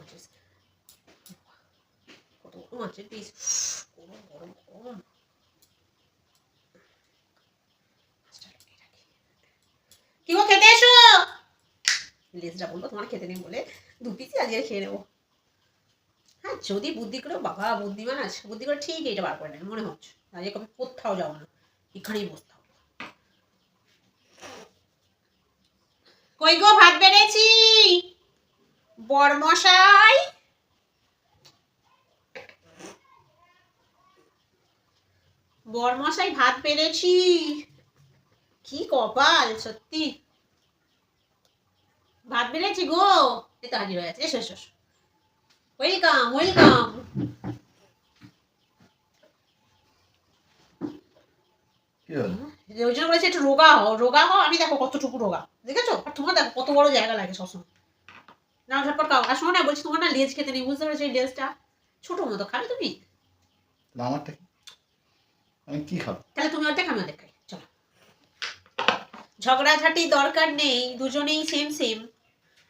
মাছের কত বড় মাছের পিস, গরম গরম গরম। কি গো খেতে এসো। লেজটা বলবো তোমার খেতে নেই বলে 2 পিসই আজকে খেয়ে নেবো। হ্যাঁ যদি বুদ্ধি করে, বাবা বুদ্ধিমান আছে, বুদ্ধি করে ঠিক এটা বার করে নেবে মনে হচ্ছে। আজকে কবে কোথাও যাবো না, এখানেই বসতে হবে। কই গো ভাত বেড়েছি বরমশাই, বরমশাই ভাত পেরেছি। কি কপাল সত্যি, ভাত বেড়েছি গো। এই তো হাজির হয়ে আছে, এসো এসো, ওয়েলকাম ওয়েলকাম। ওই জন্য বলেছি একটু রোগা হও, রোগা হও। আমি দেখো কতটুকু রোগা, দেখেছো? আর তোমার দেখো কত বড় জায়গা লাগে সবসময়। না ঝটপট খাও। আর শোনো না, বলছি তোমার না লেজ খেতে নেই, বুঝতে পেরেছো? এই লেজটা ছোট মতো, খাবে তুমি? আমারটা আমি কি খাবো? তাহলে তুমি অর্ধেক আমি অর্ধেক খাই, চলো। ঝগড়াঝাটি দরকার নেই, দুজনেই সেম সেম।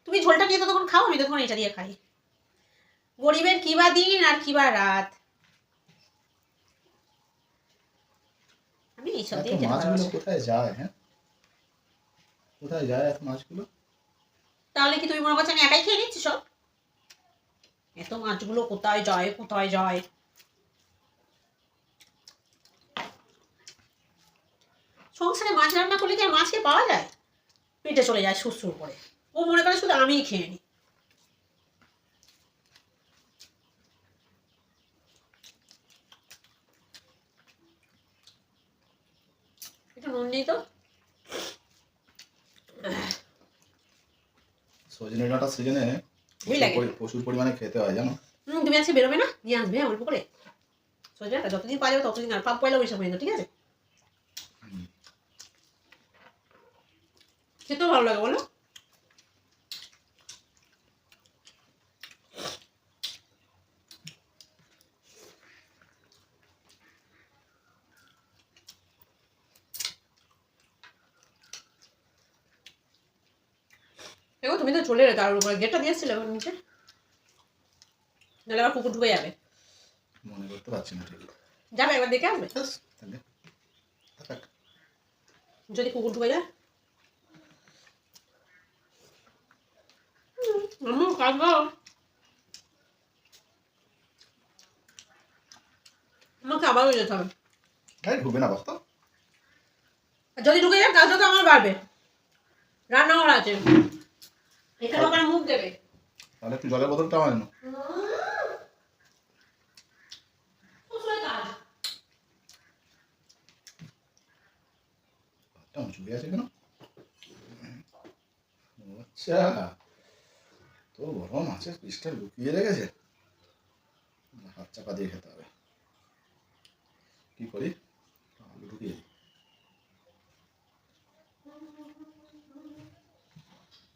তুমি ঝোলটা নিয়ে তো তখন খাও, আমি তখন এটা দিয়ে খাই। গরিবের কিবা দিন আর কিবা রাত। আমি এইসব দিয়ে খেতে মাছগুলো ভালোবাসি। কোথায় যায়? হ্যাঁ কোথায় যায় এত মাছগুলো? তাহলে কি তুমি মনে করছো আমি একাই খেয়ে নিচ্ছি সব? এত মাছগুলো কোথায় যায় কোথায় যায়? সংসারে মাছ রান্না করলে কি আর মাছকে পাওয়া যায়? পেটে চলে যায় সুরসুর করে। ও মনে করে শুধু আমিই খেয়ে নিই। একটু নুন নেই তো। সজনে ডাঁটা সিজনে প্রচুর পরিমাণে খেতে হয় জানো। তুমি আজকে বেরোবে না, নিয়ে আসবে অল্প করে সজনেটা। যতদিন পাওয়া যাবে ততদিন, আর পাপ পয়লা বৈশাখ পর্যন্ত, ঠিক আছে? খেতেও ভালো লাগে বলো। দেখো তুমি তো চলে এলে, তার উপরে গেটটা দিয়েছিলে নিচে, নাহলে আবার কুকুর ঢুকে যাবে। মনে করতে পারছি না ঠিক। যাবে একবার দেখে আসবে, তাহলে যদি কুকুর ঢুকে যায়। আমাকে আবারও যেতে হবে। ঢুকবে না বস্তা। যদি ঢুকে যায় কাজটা তো আমার বাড়বে। রান্নাঘর আছে, এখানে ওখানে মুখ দেবে। তাহলে একটু জলের বোতলটা আমার না। চুড়ি আছে কেন? আচ্ছা তো বড় মাছের পিসটা লুকিয়ে রেখেছে, হাত চাপা দিয়ে খেতে হবে। কি করি, আলু ঢুকিয়ে দিই।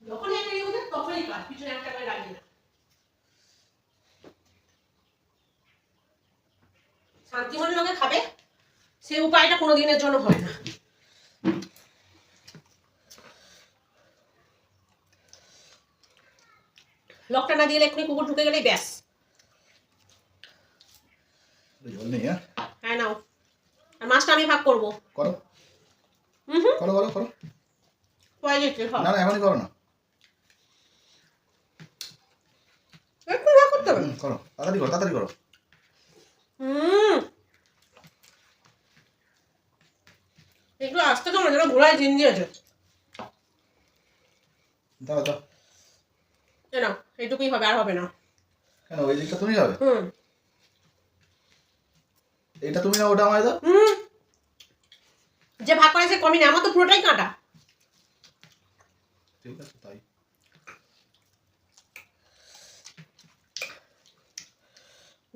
যখনই একটা ইয়ে হবে তখনই কাজ, পিছনে একটা করে লাগিয়ে না। শান্তিমনে লোকে খাবে, সে উপায়টা কোনো দিনের জন্য হয় না। লকটা না দিয়ে এক্ষুনি কুকুর ঢুকে গেলেই ব্যাস। জল নেই। হ্যাঁ নাও, আর মাছটা আমি ভাগ করবো। করো করো করো করো। না না এখনই করো না, একটু ভাগ করতে হবে। করো তাড়াতাড়ি করো তাড়াতাড়ি করো। একটু আস্তে তো না, যেন ঘোড়ায় জিন দিয়েছে। দাও দাও। না এইটুকুই হবে, আর হবে না। কেন ওই দিকটা তুমি যাবে? এইটা তুমি না, ওটা আমায় দাও। যে ভাগ করেছে কমই না, আমার তো পুরোটাই কাঁটা। ঠিক আছে তাই।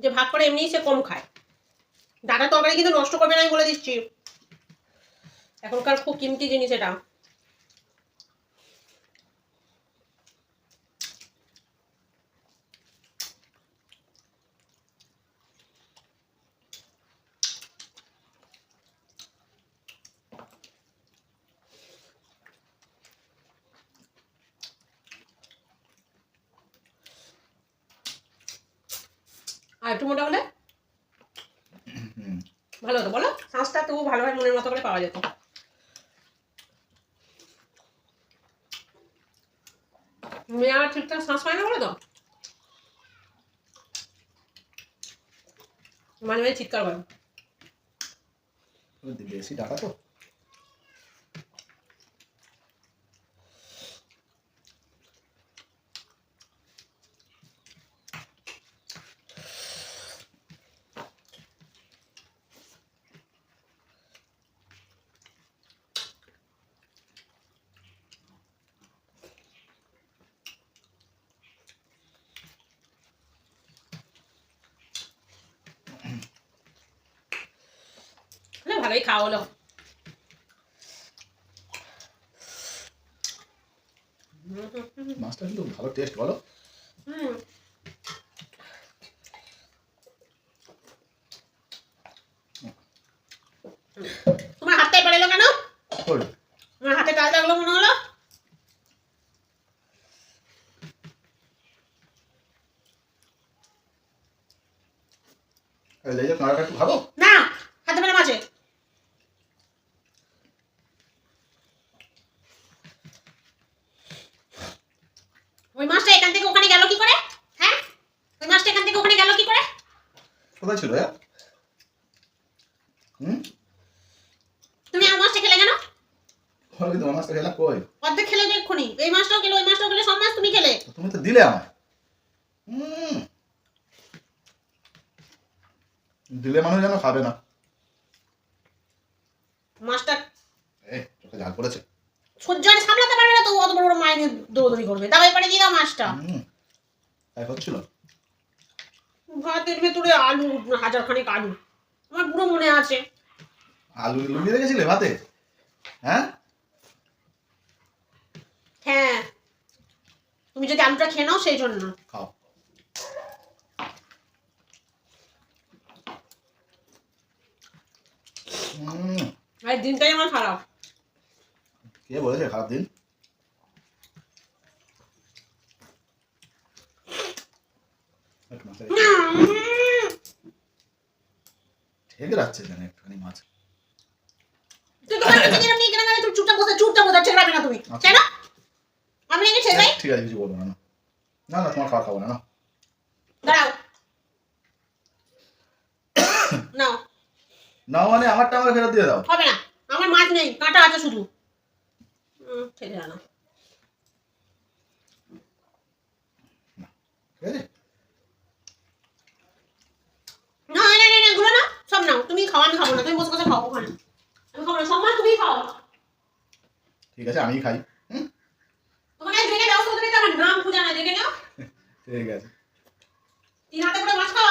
যে ভাগ করে এমনি সে কম খায়। ডাটা তরকারি কিন্তু নষ্ট করবে না, আমি বলে দিচ্ছি। এখনকার খুব কিমতি জিনিস এটা। আর একটু মোটা হলে হুম। ভালো হতো বলো, শাঁসটা তবু ভালোভাবে মনের মতো করে পাওয়া যেত। মেয়ে আর ঠিকঠাক শ্বাস পায় না বলে তো মাঝে মাঝে চিৎকার করে। বেশি ডাটা তো। ভালোই খাওয়া হলো। মাছটা কিন্তু ভালো টেস্ট বলো। হুম তোমার হাতটাই পড়ে এলো কেন? কই? তোমার হাতে টাল লাগলো মনে হলো। লেজের কাঁটাটা একটু খাবো? না, হাতে পেলাম আছে। ওই মাছটা এখান থেকে ওখানে গেল কি করে? হ্যাঁ, ওই মাছটা এখান থেকে ওখানে গেল কি করে? কোথায় ছিল? হুম, তুমি আর মাছটা খেলে কেন? ওই তোমার মাছটা খেলাম কই? অর্ধেক খেলে যে এক্ষুনি, এই মাছটাও খেলে ওই মাছটাও খেলে, সব মাছ তুমি খেলে। তুমি তো দিলে আমায়। হুম, দিলে মানুষ যেন খাবে না। মাছটা চোখে ঝাল পড়েছে। সহ্য আর সামলাতে পারবে না তো অত বড় বড় মাইনে দৌড়দৌড়ি করবে। দাও এবারে দিয়ে দাও মাছটা। তাই হচ্ছিল। ভাতের ভেতরে আলু, হাজারখানেক আলু, আমার পুরো মনে আছে। আলু লুকিয়ে রেখেছিলে ভাতে? হ্যাঁ, হ্যাঁ, তুমি যদি আলুটা খেয়ে নাও সেই জন্য। খাও। আর দিনটাই আমার খারাপ। কে বলেছে খারাপ দিন? ঠেকে যাচ্ছে যেন একটুখানি মাছ। তুই তো বাড়িতে যেরকম নিয়ে গেলে তুই চুপচাপ বসে ঠেকে যাবে না তুমি। কেন? আমি নাকি ঠেকাই? ঠিক আছে, কিছু বলবো না। না না, তোমার খাওয়া খাবো না। না দাঁড়াও। নাও। নাও মানে আমারটা আমাকে ফেরত দিয়ে দাও। হবে না, আমার মাছ নেই, কাঁটা আছে শুধু। ঠেকে না। ঠিক আছে, না না না না, গুলো না সব নাও। তুমি খাও, আমি খাবো না। তুমি বসে বসে খাও ওখানে। আমি খাবো না, সব মাছ তুমি খাও। ঠিক আছে, আমিই খাই। তোমাকে দেখে দাও, তুমি তো আমার নাম খুঁজে না, দেখে নাও। ঠিক আছে। 3 হাতে করে মাছ খাও।